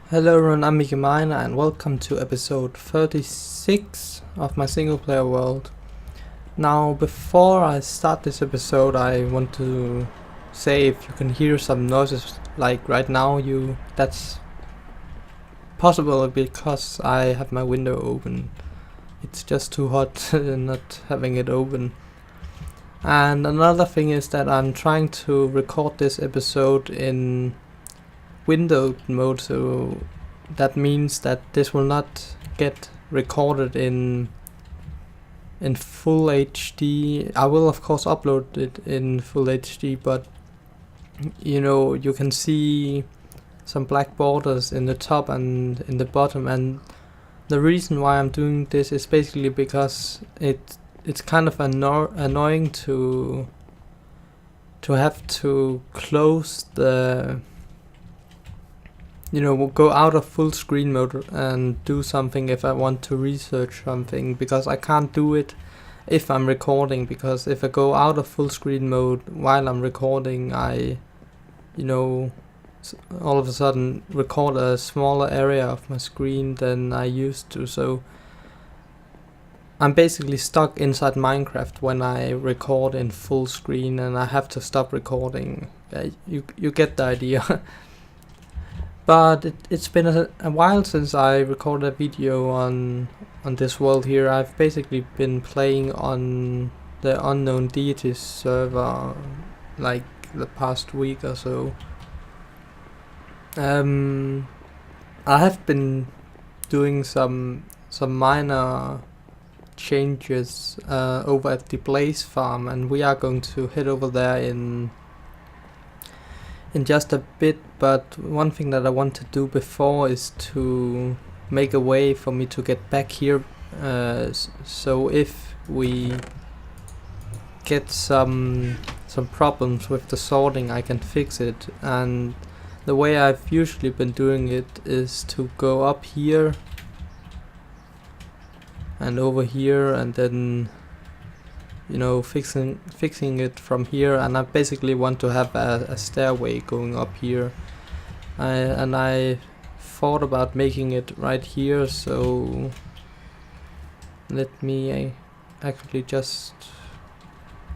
Hello everyone, I'm MikiMiner and welcome to episode 36 of my single player world. Now before I start this episode I want to say if you can hear some noises like right now, that's possible because I have my window open. It's just too hot not having it open. And another thing is that I'm trying to record this episode in windowed mode, so that means that this will not get recorded in full HD. I will of course upload it in full HD, but you can see some black borders in the top and in the bottom, and the reason why I'm doing this is basically because it's kind of annoying to have to close the go out of full screen mode and do something if I want to research something, because I can't do it if I'm recording, because if I go out of full screen mode while I'm recording, I all of a sudden record a smaller area of my screen than I used to. So I'm basically stuck inside Minecraft when I record in full screen and I have to stop recording. You get the idea. But it's been a while since I recorded a video on this world here. I've basically been playing on the Unknown Deities server like the past week or so. I have been doing some minor changes over at the Blaze farm, and we are going to head over there in just a bit. But one thing that I want to do before is to make a way for me to get back here, so if we get some problems with the sorting, I can fix it. And the way I've usually been doing it is to go up here and over here, and then fixing it from here. And I basically want to have a stairway going up here, and I thought about making it right here. So let me actually just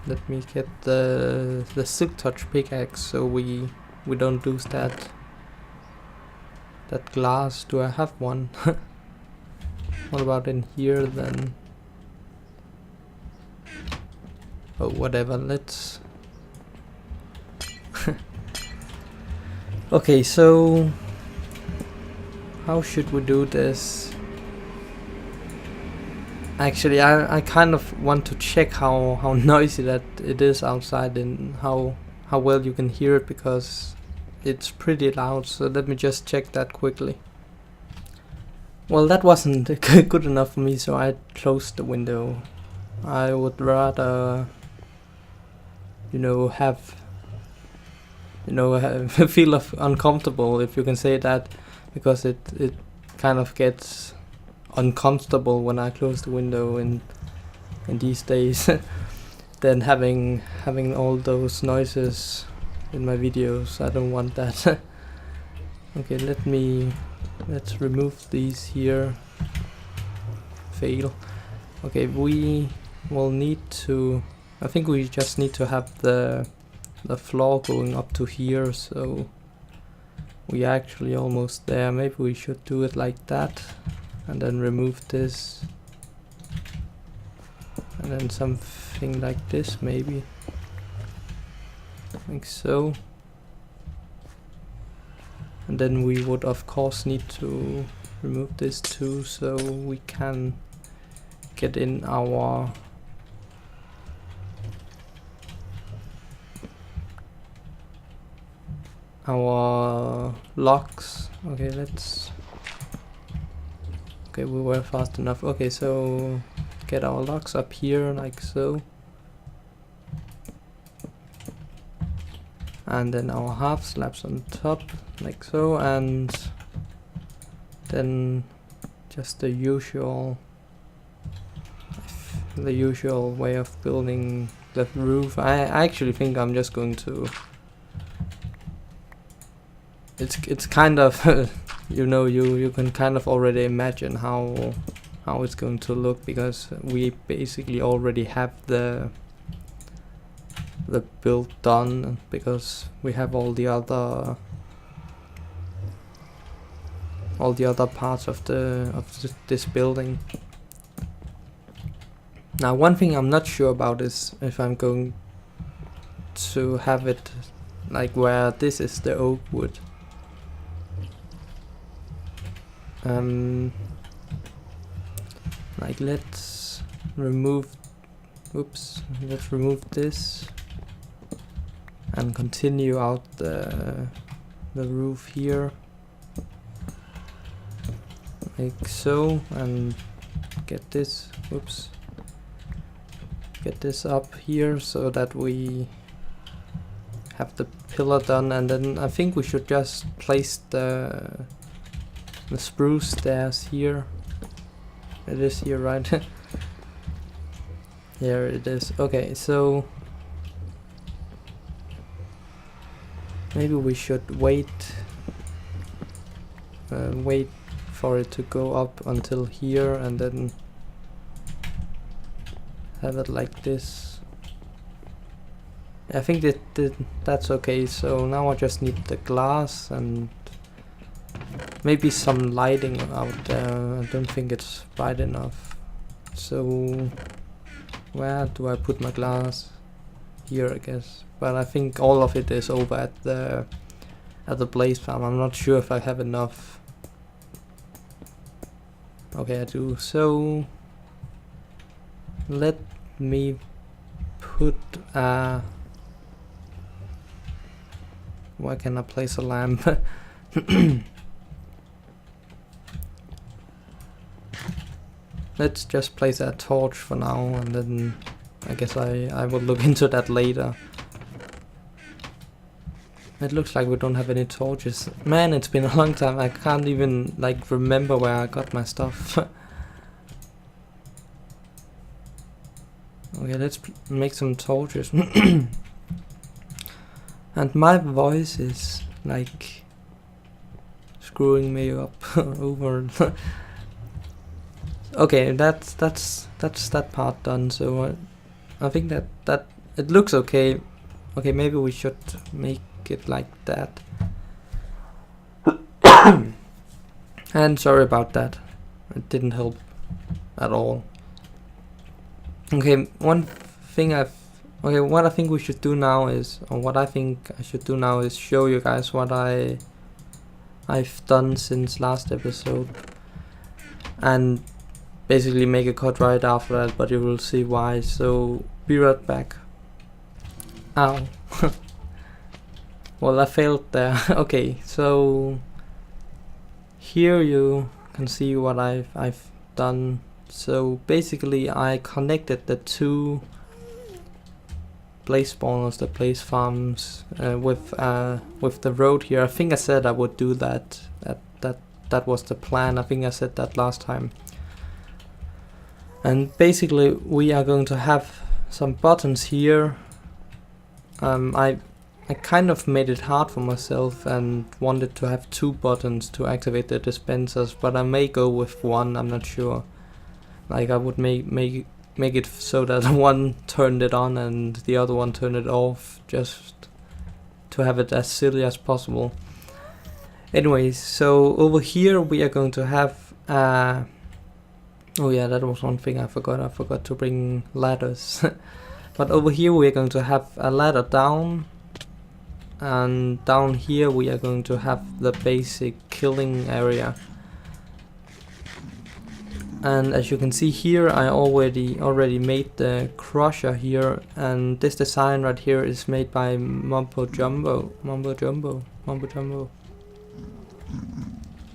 let me get the silk touch pickaxe so we don't lose that glass. Do I have one? What about in here then? Oh, whatever, let's okay, so how should we do this? Actually, I kind of want to check how noisy that it is outside and how well you can hear it, because it's pretty loud. So let me just check that quickly. Well, that wasn't good enough for me, so I closed the window. I would rather feel uncomfortable, if you can say that, because it kind of gets uncomfortable when I close the window in these days. Then having all those noises in my videos, I don't want that. Okay, let's remove these here. Fail. Okay, we will need to, I think we just need to have the floor going up to here, so we are actually almost there. Maybe we should do it like that, and then remove this, and then something like this maybe. Like so. And then we would of course need to remove this too, so we can get in our locks. Okay, we were fast enough. Okay, so get our locks up here like so, and then our half slabs on top like so, and then just the usual way of building the roof. I actually think I'm just going to, it's kind of you know, you can kind of already imagine how it's going to look, because we basically already have the build done, because we have all the other parts of this building. Now, one thing I'm not sure about is if I'm going to have it like where this is the oak wood. Like let's remove this and continue out the roof here, like so, and get this up here so that we have the pillar done. And then I think we should just place the spruce stairs here. It is here, right? Here it is. Okay, so maybe we should wait for it to go up until here, and then have it like this. I think that's okay. So now I just need the glass and maybe some lighting out there. I don't think it's bright enough. So where do I put my glass? Here, I guess. But I think all of it is over at the blaze farm. I'm not sure if I have enough. Okay, I do. So let me put where can I place a lamp? Let's just place a torch for now, and then I guess I will look into that later. It looks like we don't have any torches. Man, it's been a long time. I can't even like remember where I got my stuff. Okay, let's make some torches. And my voice is like screwing me up over. Okay, that's that part done. So I think that it looks okay. Okay, maybe we should make it like that. And sorry about that. It didn't help at all. Okay, what I think we should do now is, or what I think I should do now is show you guys what I've done since last episode, and basically make a cut right after that, but you will see why. So be right back. Ow. Well, I failed there. Okay, so here you can see what I've done. So basically I connected the two blaze spawners, the blaze farms, with the road here. I think I said I would do that. That was the plan. I think I said that last time. And basically we are going to have some buttons here. I kind of made it hard for myself and wanted to have two buttons to activate the dispensers, but I may go with one. I'm not sure. Like I would make it so that one turned it on and the other one turned it off, just to have it as silly as possible. Anyways, so over here we are going to have oh yeah, that was one thing I forgot. I forgot to bring ladders. But over here we are going to have a ladder down, and down here we are going to have the basic killing area. And as you can see here, I already made the crusher here, and this design right here is made by Mumbo Jumbo.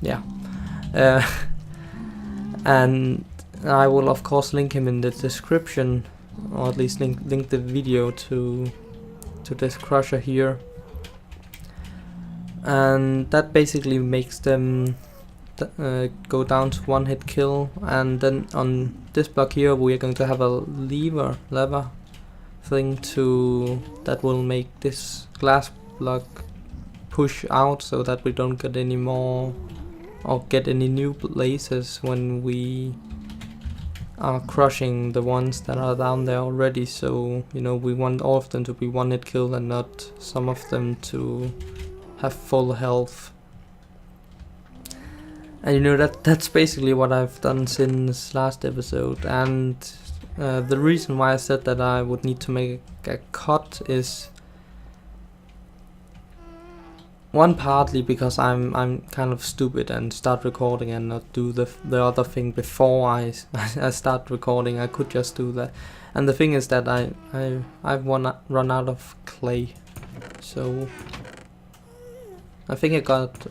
Yeah. And I will of course link him in the description, or at least link the video to this crusher here. And that basically makes them go down to one hit kill. And then on this block here we are going to have a lever thing that will make this glass block push out, so that we don't get any more or get any new blazes when we are crushing the ones that are down there already. So you know, we want all of them to be one hit kill and not some of them to have full health. And you know, that's basically what I've done since last episode. And the reason why I said that I would need to make a cut is one, partly because I'm kind of stupid and start recording and not do the other thing before I start recording. I could just do that. And the thing is that I've run out of clay, so I think I got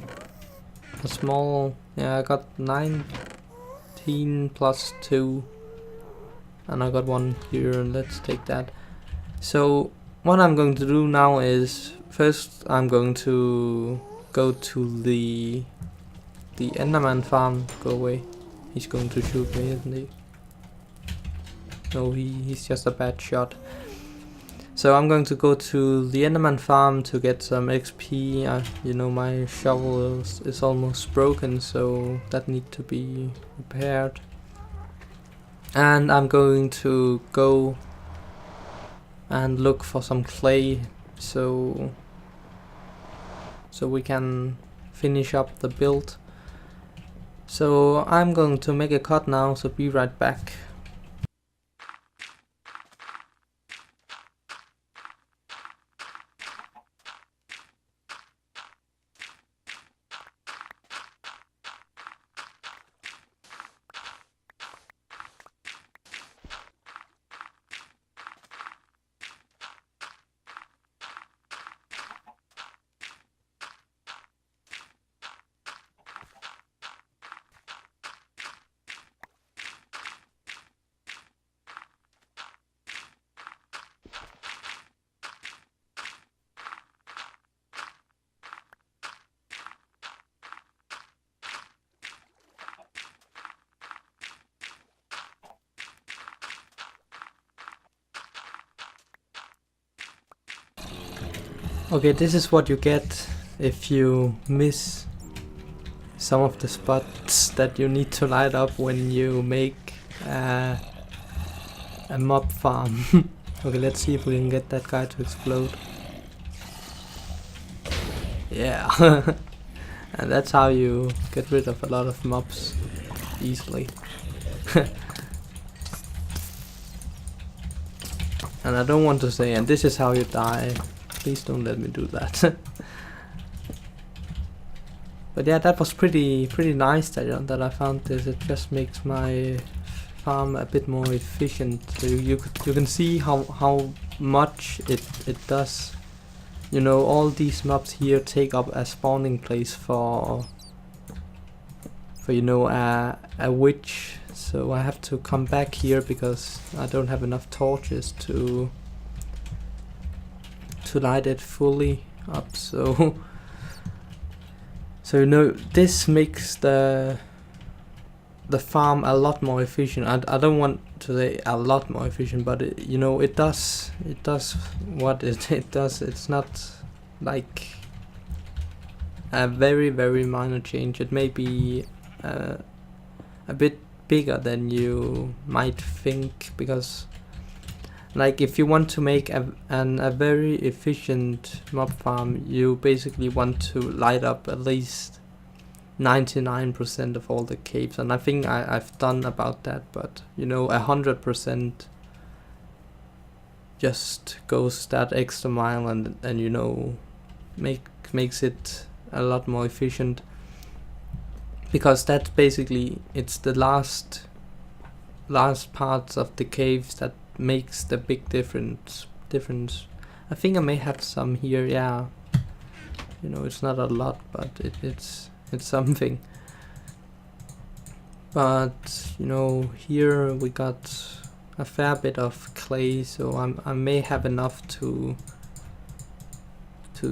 a small, yeah, I got 19 plus 2, and I got one here, and let's take that. So what I'm going to do now is, first I'm going to go to the Enderman farm. Go away. He's going to shoot me, isn't he? No, he's just a bad shot. So I'm going to go to the Enderman farm to get some XP. You know, my shovel is almost broken, so that needs to be repaired. And I'm going to go and look for some clay, so we can finish up the build. So I'm going to make a cut now, so be right back. Okay, this is what you get if you miss some of the spots that you need to light up when you make a mob farm. Okay, let's see if we can get that guy to explode. Yeah. And that's how you get rid of a lot of mobs easily. And I don't want to say, and this is how you die. Please don't let me do that. But yeah, that was pretty nice that I found this. It just makes my farm a bit more efficient. So you can see how much it does. You know, all these mobs here take up a spawning place for you know, a witch. So I have to come back here because I don't have enough torches to light it fully up. So you know, this makes the farm a lot more efficient. I don't want to say a lot more efficient, but it, you know, it does what it does. It's not like a very minor change. It may be a bit bigger than you might think, because like if you want to make a very efficient mob farm, you basically want to light up at least 99% of all the caves, and I think I've done about that. But you know, 100% just goes that extra mile, and you know, makes it a lot more efficient, because that's basically, it's the last parts of the caves that makes the big difference. I think I may have some here, yeah. You know, it's not a lot, but it's something. But you know, here we got a fair bit of clay, so I may have enough to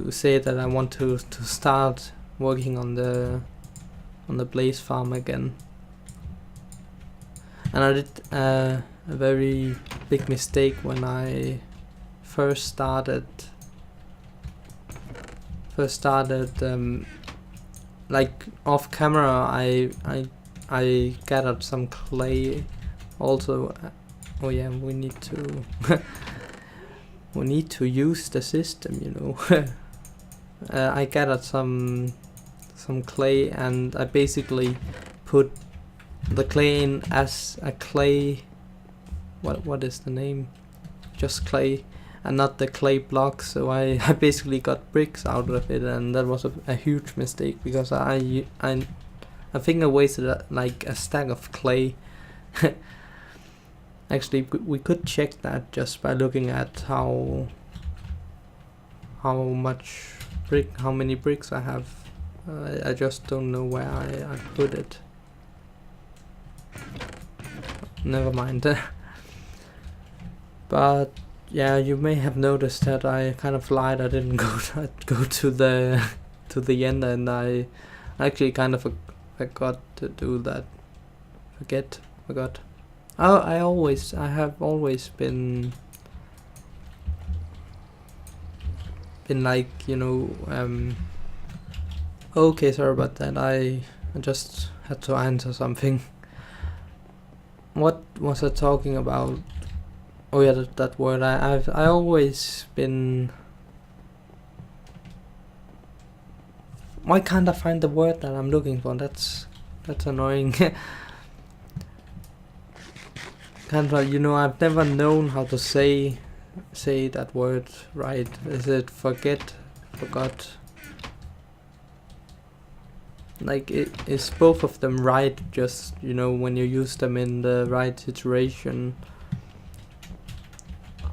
say that I want to start working on the blaze farm again. And I did a very big mistake when I first started like off camera, I gathered some clay. Also, oh yeah, we need to we need to use the system, you know. I gathered some clay, and I basically put the clay in as a clay. What is the name? Just clay, and not the clay blocks. So I basically got bricks out of it, and that was a huge mistake, because I think I wasted like a stack of clay. Actually, we could check that just by looking at how many bricks I have. I just don't know where I put it. Never mind. But yeah, you may have noticed that I kind of lied. I didn't go to the end, and I actually kind of forgot to do that. Forgot. Oh, I have always been like, you know, okay, sorry about that. I just had to answer something. What was I talking about? Oh yeah, that word. I always been. Why can't I find the word that I'm looking for? That's annoying. Kind of, you know, I've never known how to say that word right. Is it forgot? Like, is both of them right? Just, you know, when you use them in the right situation.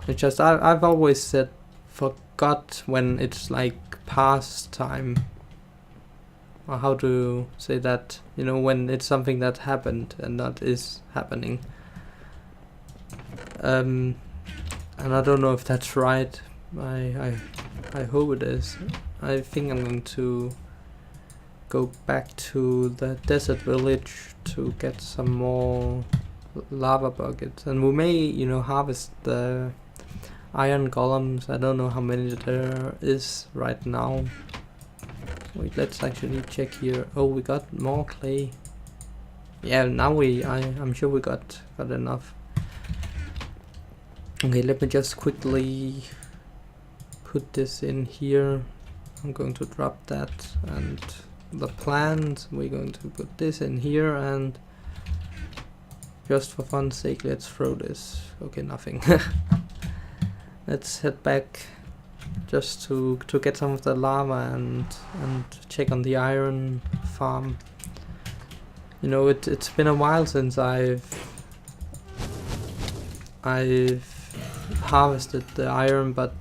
It's just I've always said forgot when it's like past time. Or how to say that, you know, when it's something that happened and not is happening. And I don't know if that's right. I hope it is. I think I'm going to go back to the desert village to get some more lava buckets, and we may, you know, harvest the iron golems. I don't know how many there is right now. Wait, let's actually check here. Oh, we got more clay. Yeah, now I'm sure we got enough. Okay, let me just quickly put this in here. I'm going to drop that, and the plant, we're going to put this in here, and just for fun's sake, let's throw this. Okay, nothing. Let's head back just to get some of the lava and check on the iron farm. You know, it's been a while since I've harvested the iron, but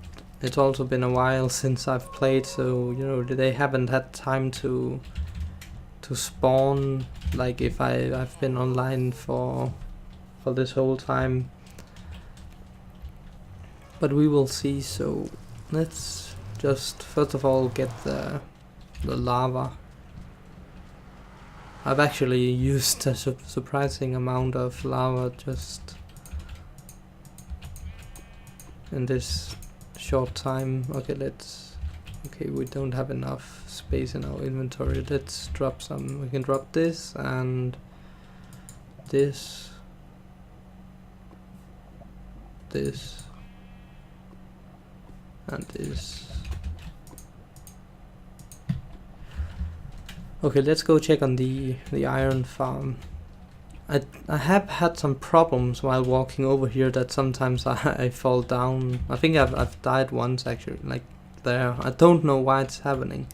it's also been a while since I've played, so, you know, they haven't had time to spawn, like if I've been online for this whole time. But we will see. So let's just first of all get the lava. I've actually used a surprising amount of lava just in this short time. Okay, we don't have enough space in our inventory. Let's drop some. We can drop this and this and this. Okay, let's go check on the iron farm. I have had some problems while walking over here that sometimes I fall down. I think I've died once actually, like there. I don't know why it's happening.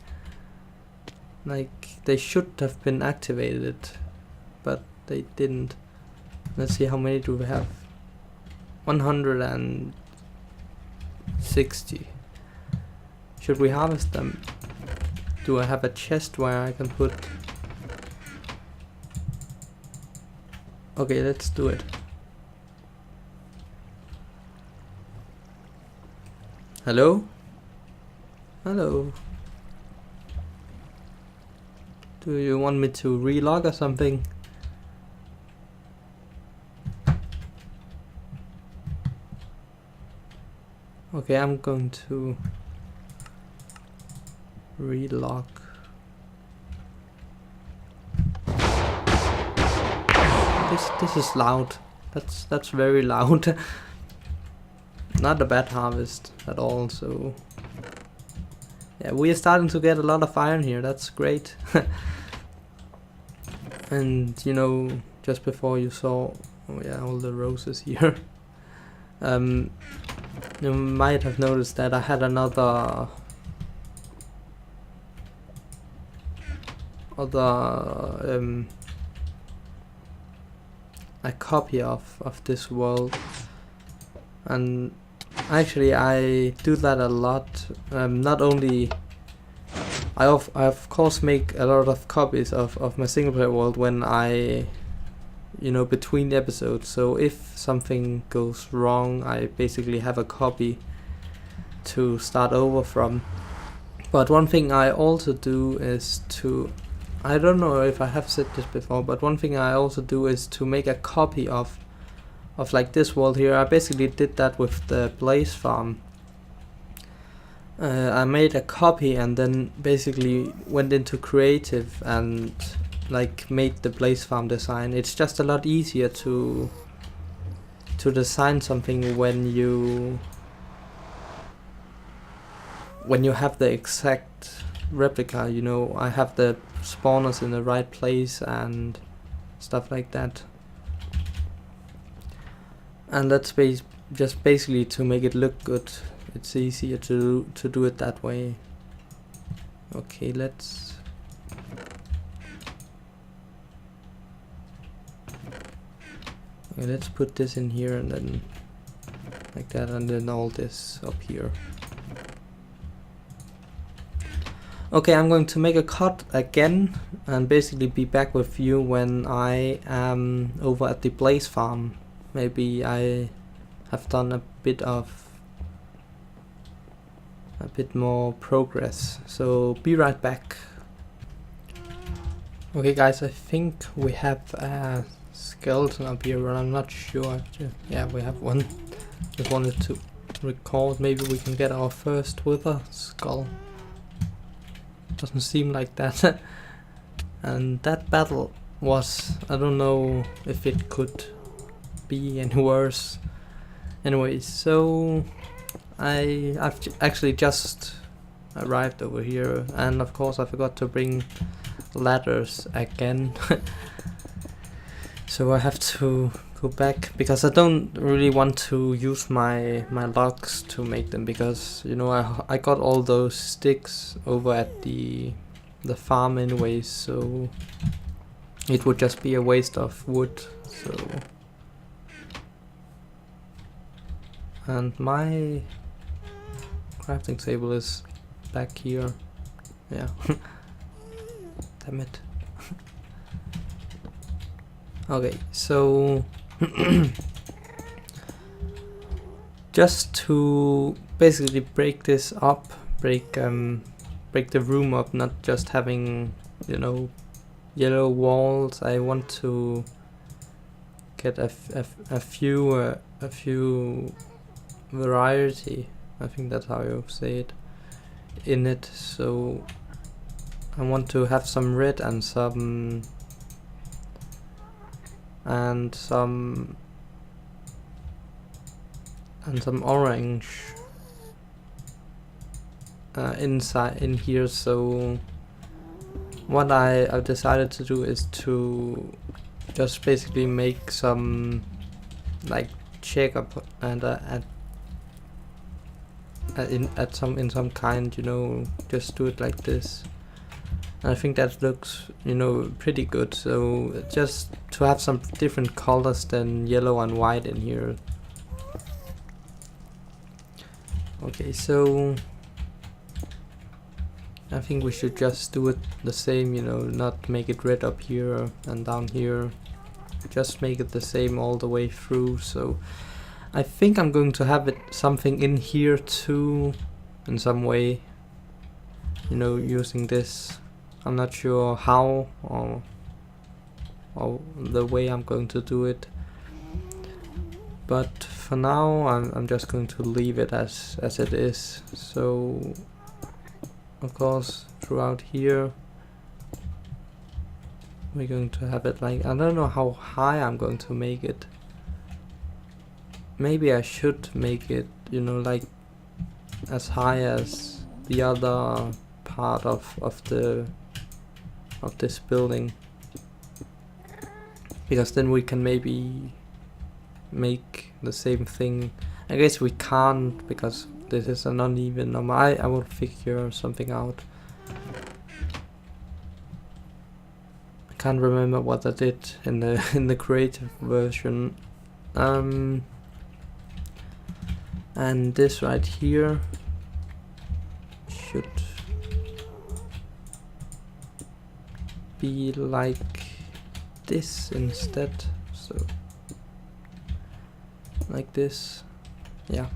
Like, they should have been activated, but they didn't. Let's see, how many do we have? 160. Should we harvest them? Do I have a chest where I can put? Okay, let's do it. Hello? Hello? Do you want me to relog or something? Okay, I'm going to relog. This is loud. That's very loud. Not a bad harvest at all, so yeah, we are starting to get a lot of iron here. That's great. And you know, just before you saw, oh yeah, all the roses here. You might have noticed that I had another a copy of this world, and actually I do that a lot. Not only I of course make a lot of copies of my single player world when I, you know, between episodes. So if something goes wrong, I basically have a copy to start over from. But one thing I also do is to, I don't know if I have said this before, but one thing I also do is to make a copy of like this world here. I basically did that with the Blaze farm. I made a copy and then basically went into creative and like made the Blaze farm design. It's just a lot easier to design something when you have the exact replica, you know. I have the spawners in the right place and stuff like that. And that's just basically to make it look good. It's easier to do it that way. Okay, let's put this in here and then like that, and then all this up here. Okay, I'm going to make a cut again and basically be back with you when I am over at the Blaze farm. Maybe I have done a bit more progress, so be right back. Okay guys, I think we have a skeleton up here, and I'm not sure. Yeah, we have one. Just wanted to record. Maybe we can get our first wither skull. Doesn't seem like that. And that battle was, I don't know if it could be any worse. Anyways, so I've actually just arrived over here, and of course I forgot to bring ladders again. So I have to go back because I don't really want to use my logs to make them, because you know I got all those sticks over at the farm anyways, so it would just be a waste of wood. So, and my crafting table is back here. Yeah. Damn it. Okay, so just to basically break this up, break the room up, not just having, you know, yellow walls. I want to get a few variety, I think that's how you say it, in it. So I want to have some red and some orange inside in here. So what I've decided to do is to just basically make some like checkup and in some kind, you know, just do it like this. And I think that looks, you know, pretty good. So just to have some different colors than yellow and white in here. Okay, so I think we should just do it the same, you know, not make it red up here and down here. Just make it the same all the way through. So I think I'm going to have it something in here too, in some way, you know, using this. I'm not sure how or the way I'm going to do it, but for now I'm just going to leave it as it is. So of course throughout here we're going to have it like, I don't know how high I'm going to make it. Maybe I should make it, you know, like as high as the other part of this building, because then we can maybe make the same thing. I guess we can't, because this is an uneven number. I will figure something out. I can't remember what I did in the creative version. And this right here should be like this instead, so like this, yeah.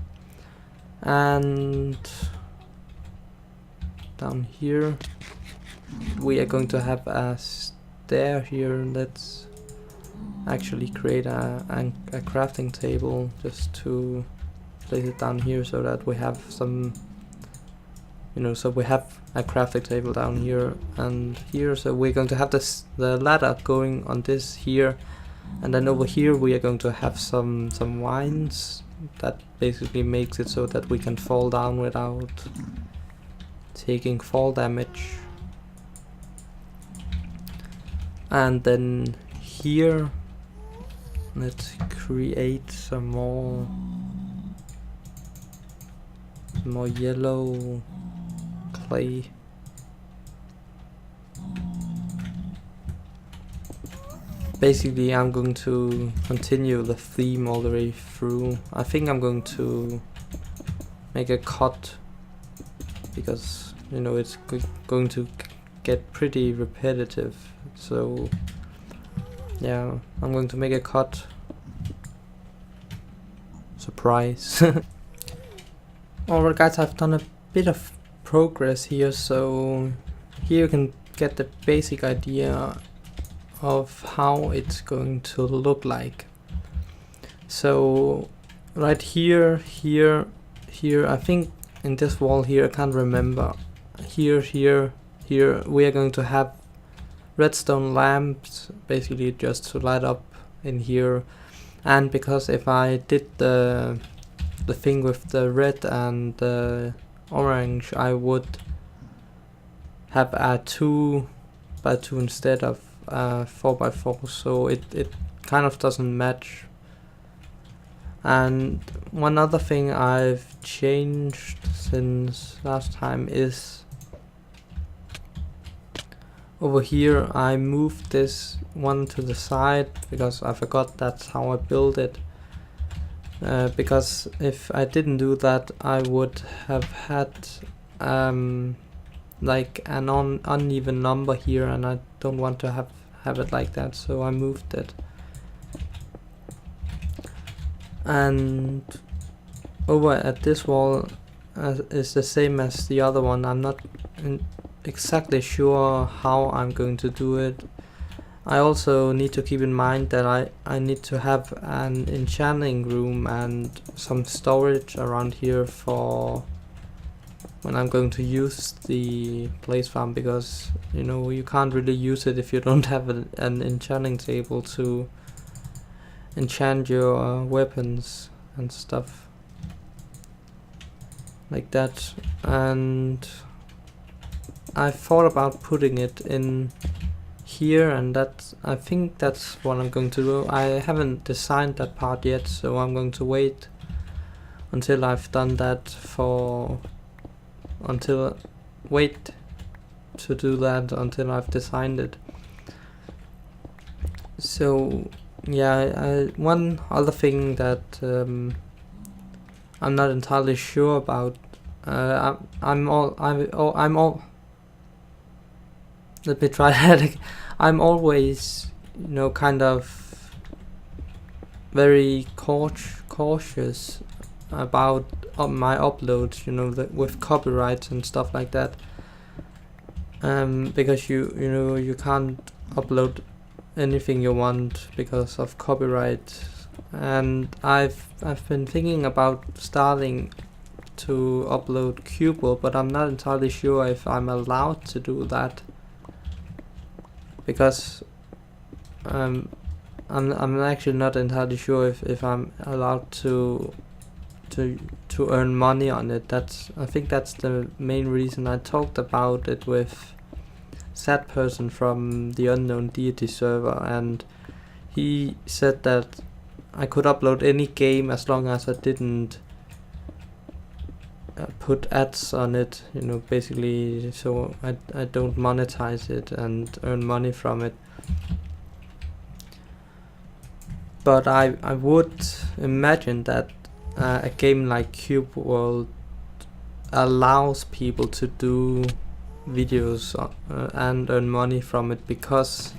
And down here we are going to have a stair here. Let's actually create a crafting table just to place it down here, so that we have some, you know, so we have a crafting table down here and here. So we're going to have the ladder going on this here, and then over here we are going to have some vines that basically makes it so that we can fall down without taking fall damage. And then here let's create some more yellow clay. Basically I'm going to continue the theme all the way through. I think I'm going to make a cut, because, you know, it's going to get pretty repetitive. So yeah, I'm going to make a cut. Surprise. Alright guys, I've done a bit of progress here, so here you can get the basic idea of how it's going to look like. So right here, I think in this wall here, I can't remember, here, we are going to have redstone lamps, basically just to light up in here. And because if I did the thing with the red and the orange, I would have a 2x2 instead of 4x4, so it kind of doesn't match. And one other thing I've changed since last time is over here I moved this one to the side, because I forgot that's how I built it. Because if I didn't do that, I would have had like an uneven number here, and I don't want to have it like that, so I moved it. And over at this wall is the same as the other one. I'm not exactly sure how I'm going to do it. I also need to keep in mind that I need to have an enchanting room and some storage around here for when I'm going to use the place farm, because, you know, you can't really use it if you don't have an enchanting table to enchant your weapons and stuff like that. And I thought about putting it in here, and I think that's what I'm going to do. I haven't designed that part yet, so I'm going to wait until I've done that wait to do that until I've designed it. So yeah, one other thing that I'm not entirely sure about, I'm all let me try that again. I'm always, you know, kind of very cautious about my uploads, you know, with copyrights and stuff like that. Because you know, you can't upload anything you want because of copyright. And I've been thinking about starting to upload Cube World, but I'm not entirely sure if I'm allowed to do that, because I'm actually not entirely sure if I'm allowed to earn money on it. I think that's the main reason. I talked about it with Sad Person from the Unknown Deity server, and he said that I could upload any game as long as I didn't put ads on it, basically, so I don't monetize it and earn money from it. But I would imagine that a game like Cube World allows people to do videos and earn money from it, because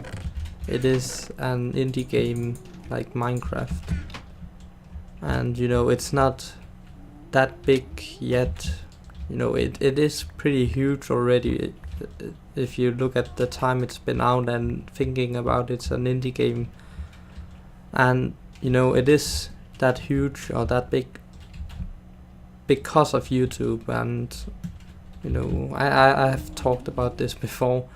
it is an indie game like Minecraft, and it's not that big yet. It is pretty huge already if you look at the time it's been out, and thinking about it's an indie game, and it is that huge or that big because of YouTube. And I have talked about this before,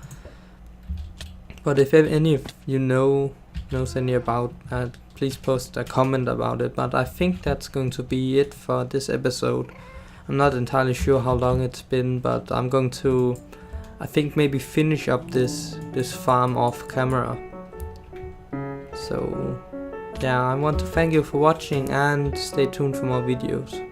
but if any of you knows any about that, please post a comment about it. But I think that's going to be it for this episode. I'm not entirely sure how long it's been, but I'm going to, I think, maybe finish up this farm off camera. So yeah, I want to thank you for watching, and stay tuned for more videos.